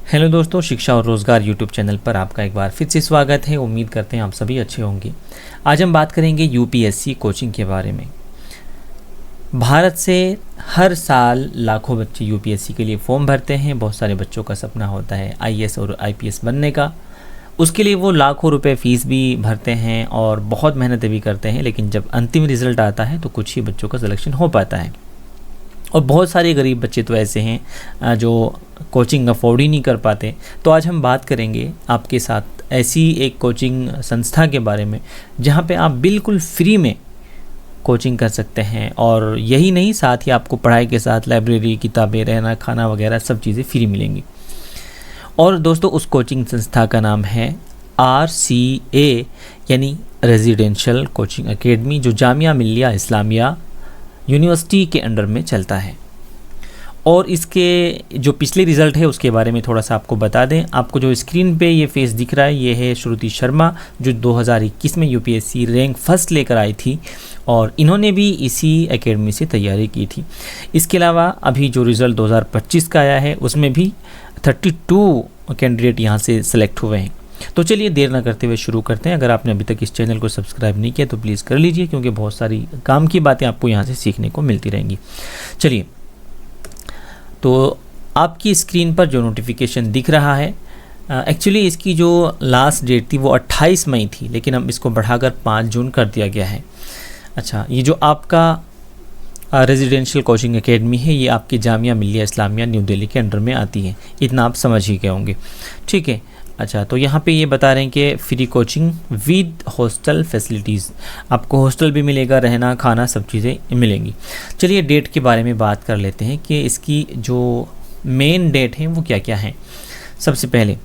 Hello दोस्तों, शिक्षा और रोज़गार यूट्यूब चैनल पर आपका एक बार फिर से स्वागत है। उम्मीद करते हैं आप सभी अच्छे होंगे। आज हम बात करेंगे यूपीएससी कोचिंग के बारे में। भारत से हर साल लाखों बच्चे यूपीएससी के लिए फॉर्म भरते हैं। बहुत सारे बच्चों का सपना होता है आईएएस और आईपीएस बनने का। उसके लिए वो लाखों रुपए फीस भी भरते हैं और बहुत मेहनत भी करते हैं, लेकिन जब अंतिम रिजल्ट आता है तो कुछ ही बच्चों का सिलेक्शन हो पाता है। और बहुत सारे गरीब बच्चे तो ऐसे हैं जो कोचिंग अफोर्ड ही नहीं कर पाते। तो आज हम बात करेंगे आपके साथ ऐसी एक कोचिंग संस्था के बारे में जहां पे आप बिल्कुल फ्री में कोचिंग कर सकते हैं। और यही नहीं, साथ ही आपको पढ़ाई के साथ लाइब्रेरी, किताबें, रहना, खाना वगैरह सब चीज़ें फ्री मिलेंगी। और दोस्तों, उस कोचिंग संस्था का नाम है RCA यानी रेजिडेंशियल कोचिंग एकेडमी, जो जामिया मिल्लिया इस्लामिया यूनिवर्सिटी के अंडर में चलता है। और इसके जो पिछले रिज़ल्ट है उसके बारे में थोड़ा सा आपको बता दें। आपको जो स्क्रीन पे ये फेस दिख रहा है ये है श्रुति शर्मा, जो 2021 में यूपीएससी रैंक फर्स्ट लेकर आई थी और इन्होंने भी इसी एकेडमी से तैयारी की थी। इसके अलावा अभी जो रिज़ल्ट 2025 का आया है उसमें भी 32 कैंडिडेट यहाँ से सेलेक्ट हुए हैं। तो चलिए देर ना करते हुए शुरू करते हैं। अगर आपने अभी तक इस चैनल को सब्सक्राइब नहीं किया तो प्लीज़ कर लीजिए, क्योंकि बहुत सारी काम की बातें आपको यहाँ से सीखने को मिलती रहेंगी। चलिए, तो आपकी स्क्रीन पर जो नोटिफिकेशन दिख रहा है, एक्चुअली इसकी जो लास्ट डेट थी वो 28 मई थी, लेकिन अब इसको बढ़ाकर 5 जून कर दिया गया है। अच्छा, ये जो आपका रेजिडेंशियल कोचिंग एकेडमी है ये आपकी जामिया मिल्लिया इस्लामिया न्यू दिल्ली के अंडर में आती है। इतना आप समझ ही गए होंगे, ठीक है। अच्छा, तो यहाँ पे ये बता रहे हैं कि free coaching with hostel facilities, आपको हॉस्टल भी मिलेगा, रहना खाना सब चीज़ें मिलेंगी। चलिए डेट के बारे में बात कर लेते हैं कि इसकी जो मेन डेट है वो क्या क्या है। सबसे पहले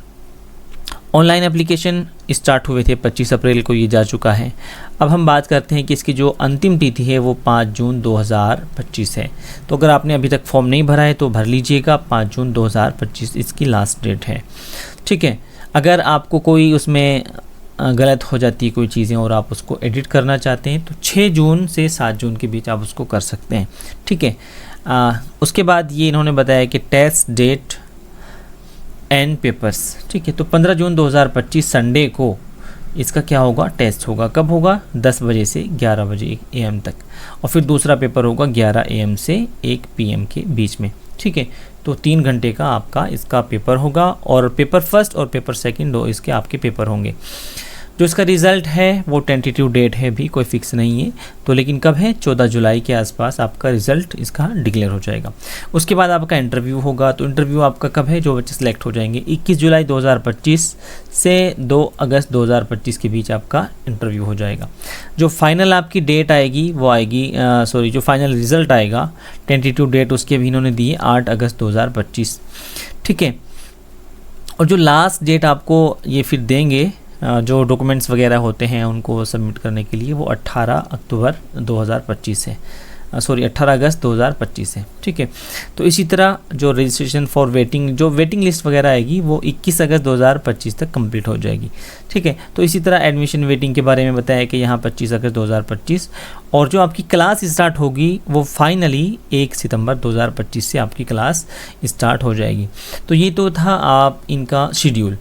ऑनलाइन एप्लीकेशन स्टार्ट हुए थे 25 अप्रैल को, ये जा चुका है। अब हम बात करते हैं कि इसकी जो अंतिम तिथि है वो 5 जून 2025 है। तो अगर आपने अभी तक फॉर्म नहीं भरा है तो भर लीजिएगा, 5 जून 2025 इसकी लास्ट डेट है, ठीक है। अगर आपको कोई उसमें गलत हो जाती है कोई चीज़ें और आप उसको एडिट करना चाहते हैं तो 6 जून से 7 जून के बीच आप उसको कर सकते हैं, ठीक है। उसके बाद ये इन्होंने बताया कि टेस्ट डेट एंड पेपर्स, ठीक है। तो 15 जून 2025 संडे को इसका क्या होगा, टेस्ट होगा। कब होगा, 10 बजे से 11 बजे AM तक। और फिर दूसरा पेपर होगा 11 AM से 1 PM के बीच में, ठीक है। तो 3 घंटे का आपका इसका पेपर होगा और पेपर फर्स्ट और पेपर सेकंड दो इसके आपके पेपर होंगे। जो इसका रिज़ल्ट है वो टेंटेटिव डेट है, भी कोई फिक्स नहीं है तो, लेकिन कब है, 14 जुलाई के आसपास आपका रिज़ल्ट इसका डिक्लेयर हो जाएगा। उसके बाद आपका इंटरव्यू होगा। तो इंटरव्यू आपका कब है, जो बच्चे सेलेक्ट हो जाएंगे 21 जुलाई 2025 से 2 अगस्त 2025 के बीच आपका इंटरव्यू हो जाएगा। जो फाइनल आपकी डेट आएगी वो आएगी जो फाइनल रिज़ल्ट आएगा टेंटेटिव डेट उसके भी इन्होंने दी है 8 अगस्त 2025, ठीक है। और जो लास्ट डेट आपको ये फिर देंगे जो डॉक्यूमेंट्स वगैरह होते हैं उनको सबमिट करने के लिए, वो 18 अक्टूबर 2025 है, 18 अगस्त 2025 है, ठीक है। तो इसी तरह जो रजिस्ट्रेशन फॉर वेटिंग, जो वेटिंग लिस्ट वगैरह आएगी वो 21 अगस्त 2025 तक कंप्लीट हो जाएगी, ठीक है। तो इसी तरह एडमिशन वेटिंग के बारे में बताया कि यहाँ 25 अगस्त 2025 और जो आपकी क्लास स्टार्ट होगी वो फाइनली 1 सितंबर 2025 से आपकी क्लास स्टार्ट हो जाएगी। तो ये तो था आप इनका शेड्यूल,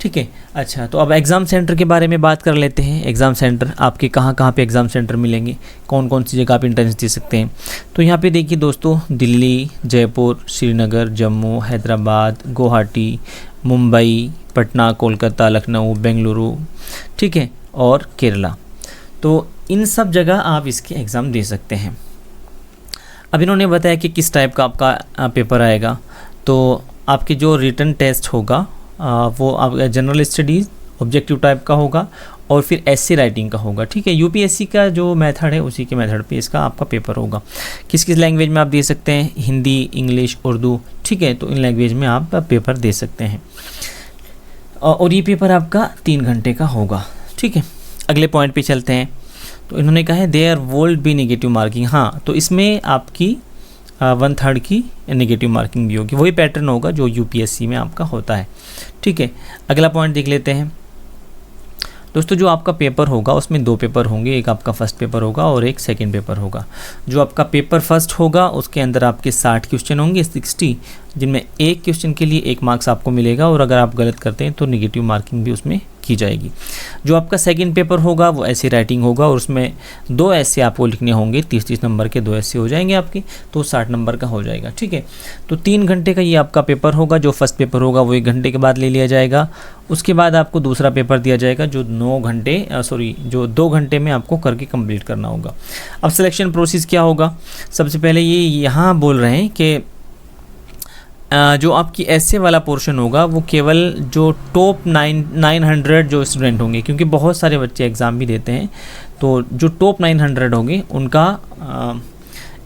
ठीक है। अच्छा, तो अब एग्ज़ाम सेंटर के बारे में बात कर लेते हैं। एग्ज़ाम सेंटर आपके कहाँ कहाँ पे एग्ज़ाम सेंटर मिलेंगे, कौन कौन सी जगह आप एंट्रेंस दे सकते हैं। तो यहाँ पे देखिए दोस्तों, दिल्ली, जयपुर, श्रीनगर, जम्मू, हैदराबाद, गुवाहाटी, मुंबई, पटना, कोलकाता, लखनऊ, बेंगलुरु, ठीक है, और केरला। तो इन सब जगह आप इसके एग्ज़ाम दे सकते हैं। अब इन्होंने बताया कि किस टाइप का आपका पेपर आएगा। तो आपके जो रिटन टेस्ट होगा वो आप जनरल स्टडीज़ ऑब्जेक्टिव टाइप का होगा और फिर एस्से राइटिंग का होगा, ठीक है। यूपीएससी का जो मेथड है उसी के मेथड पे इसका आपका पेपर होगा। किस किस लैंग्वेज में आप दे सकते हैं, हिंदी, इंग्लिश, उर्दू, ठीक है। तो इन लैंग्वेज में आप पेपर दे सकते हैं और ये पेपर आपका 3 घंटे का होगा, ठीक है। अगले पॉइंट पे चलते हैं। तो इन्होंने कहा है there would be negative marking. हाँ, तो इसमें आपकी 1/3 की नेगेटिव मार्किंग भी होगी। वही पैटर्न होगा जो यूपीएससी में आपका होता है, ठीक है। अगला पॉइंट देख लेते हैं। दोस्तों जो आपका पेपर होगा उसमें 2 पेपर होंगे, एक आपका फर्स्ट पेपर होगा और एक सेकंड पेपर होगा। जो आपका पेपर फर्स्ट होगा उसके अंदर आपके 60 क्वेश्चन होंगे, 60, जिनमें एक क्वेश्चन के लिए 1 मार्क्स आपको मिलेगा और अगर आप गलत करते हैं तो नेगेटिव मार्किंग भी उसमें की जाएगी। जो आपका सेकंड पेपर होगा वो ऐसे राइटिंग होगा और उसमें 2 ऐसे आपको लिखने होंगे, 30-30 नंबर के 2 ऐसे हो जाएंगे आपके, तो 60 नंबर का हो जाएगा। ठीक है, तो 3 घंटे का ये आपका पेपर होगा। जो फर्स्ट पेपर होगा वो 1 घंटे के बाद ले लिया जाएगा। उसके बाद आपको दूसरा पेपर दिया जाएगा जो 2 घंटे में आपको करके कंप्लीट करना होगा। अब सिलेक्शन प्रोसेस क्या होगा, सबसे पहले ये यहाँ बोल रहे हैं कि जो आपकी ऐसे वाला पोर्शन होगा वो केवल जो टॉप 900 जो स्टूडेंट होंगे, क्योंकि बहुत सारे बच्चे एग्ज़ाम भी देते हैं, तो जो टॉप 900 होंगे उनका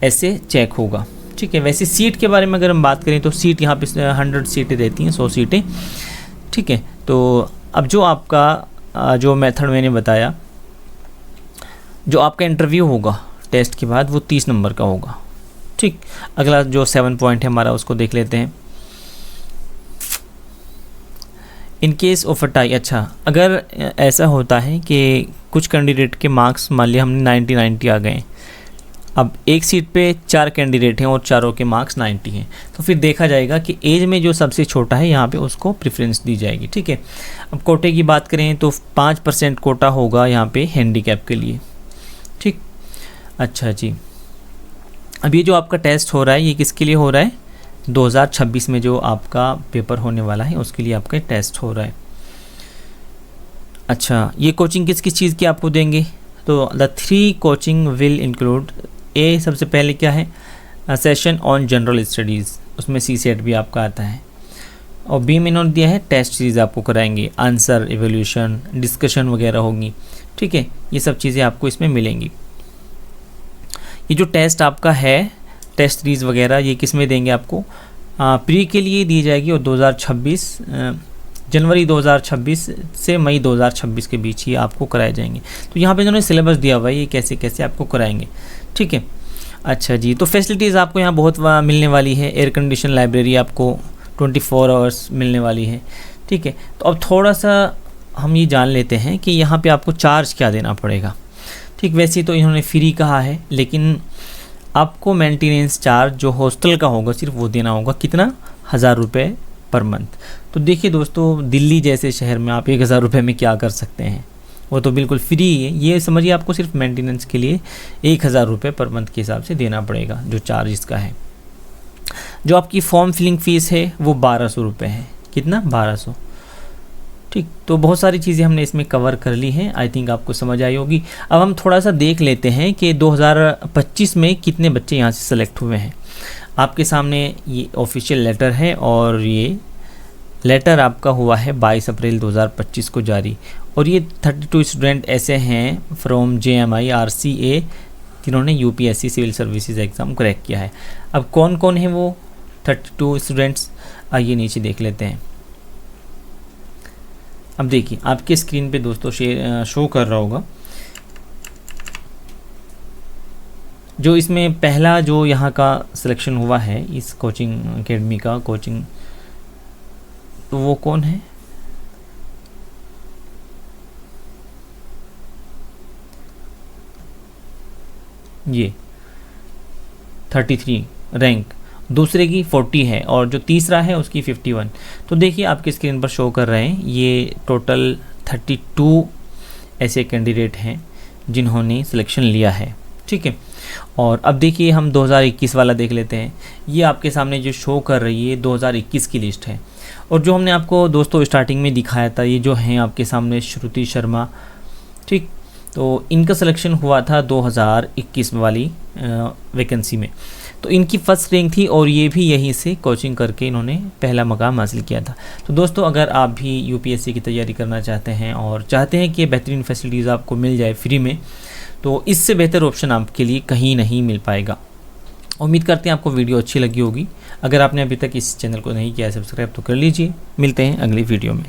ऐसे चेक होगा। ठीक है, वैसे सीट के बारे में अगर हम बात करें तो सीट यहाँ पे 100 सीटें रहती हैं, 100 सीटें। ठीक है, तो अब जो आपका जो मेथड मैंने बताया, जो आपका इंटरव्यू होगा टेस्ट के बाद वो 30 नंबर का होगा। ठीक, अगला जो 7 पॉइंट है हमारा उसको देख लेते हैं। In case of a tie, अच्छा अगर ऐसा होता है कि कुछ कैंडिडेट के मार्क्स मान लिया हमने 90 आ गए, अब एक सीट पे 4 कैंडिडेट हैं और चारों के मार्क्स 90 हैं, तो फिर देखा जाएगा कि एज में जो सबसे छोटा है यहाँ पे उसको प्रेफरेंस दी जाएगी। ठीक है, अब कोटे की बात करें तो 5% कोटा होगा यहाँ पे हैंडीकैप के लिए। ठीक, अच्छा जी, अब ये जो आपका टेस्ट हो रहा है ये किसके लिए हो रहा है, 2026 में जो आपका पेपर होने वाला है उसके लिए आपका टेस्ट हो रहा है। अच्छा, ये कोचिंग किस किस चीज़ की आपको देंगे, तो द 3 कोचिंग विल इंक्लूड, ए सबसे पहले क्या है, सेशन ऑन जनरल स्टडीज़, उसमें CSET भी आपका आता है, और बी में इन्होंने दिया है टेस्ट सीरीज़ आपको कराएंगे, आंसर, एवोल्यूशन, डिस्कशन वगैरह होगी। ठीक है, ये सब चीज़ें आपको इसमें मिलेंगी। ये जो टेस्ट आपका है, टेस्ट सीरीज़ वगैरह, ये किस में देंगे आपको, प्री के लिए दी जाएगी और 2026 जनवरी 2026 से मई 2026 के बीच ही आपको कराए जाएंगे। तो यहाँ पे इन्होंने सिलेबस दिया हुआ है ये कैसे कैसे आपको कराएंगे। ठीक है, अच्छा जी, तो फैसिलिटीज़ आपको यहाँ बहुत मिलने वाली है। एयर कंडीशन लाइब्रेरी आपको 24 आवर्स मिलने वाली है। ठीक है, तो अब थोड़ा सा हम ये जान लेते हैं कि यहाँ पे आपको चार्ज क्या देना पड़ेगा। ठीक, वैसे तो इन्होंने फ्री कहा है, लेकिन आपको मेंटेनेंस चार्ज जो हॉस्टल का होगा सिर्फ वो देना होगा, कितना, 1000 रुपये पर मंथ। तो देखिए दोस्तों, दिल्ली जैसे शहर में आप 1000 रुपये में क्या कर सकते हैं, वो तो बिल्कुल फ्री है। ये समझिए आपको सिर्फ मेंटेनेंस के लिए 1000 रुपये पर मंथ के हिसाब से देना पड़ेगा जो चार्ज इसका है। जो आपकी फॉर्म फिलिंग फ़ीस है वो 1200 रुपये है, कितना, 1200। ठीक, तो बहुत सारी चीज़ें हमने इसमें कवर कर ली हैं, आई थिंक आपको समझ आई होगी। अब हम थोड़ा सा देख लेते हैं कि 2025 में कितने बच्चे यहाँ से सेलेक्ट हुए हैं। आपके सामने ये ऑफिशियल लेटर है और ये लेटर आपका हुआ है 22 अप्रैल 2025 को जारी, और ये 32 स्टूडेंट ऐसे हैं फ्रॉम JMI RCA जिन्होंने UPSC civil services exam crack किया है। अब कौन कौन है वो 32 स्टूडेंट्स, आइए नीचे देख लेते हैं। अब देखिए आपके स्क्रीन पे दोस्तों शो कर रहा होगा, जो इसमें पहला जो यहाँ का सिलेक्शन हुआ है इस कोचिंग एकेडमी का कोचिंग, तो वो कौन है, ये 33 रैंक, दूसरे की 40 है और जो तीसरा है उसकी 51। तो देखिए आपके स्क्रीन पर शो कर रहे हैं, ये टोटल 32 ऐसे कैंडिडेट हैं जिन्होंने सिलेक्शन लिया है। ठीक है, और अब देखिए हम 2021 वाला देख लेते हैं। ये आपके सामने जो शो कर रही है 2021 की लिस्ट है, और जो हमने आपको दोस्तों स्टार्टिंग में दिखाया था, ये जो हैं आपके सामने श्रुति शर्मा। ठीक, तो इनका सिलेक्शन हुआ था 2021 वाली वैकेंसी में, तो इनकी फर्स्ट रैंक थी और ये भी यहीं से कोचिंग करके इन्होंने पहला मकाम हासिल किया था। तो दोस्तों अगर आप भी UPSC की तैयारी करना चाहते हैं और चाहते हैं कि बेहतरीन फैसिलिटीज़ आपको मिल जाए फ्री में, तो इससे बेहतर ऑप्शन आपके लिए कहीं नहीं मिल पाएगा। उम्मीद करते हैं आपको वीडियो अच्छी लगी होगी। अगर आपने अभी तक इस चैनल को नहीं किया है सब्सक्राइब तो कर लीजिए। मिलते हैं अगली वीडियो में।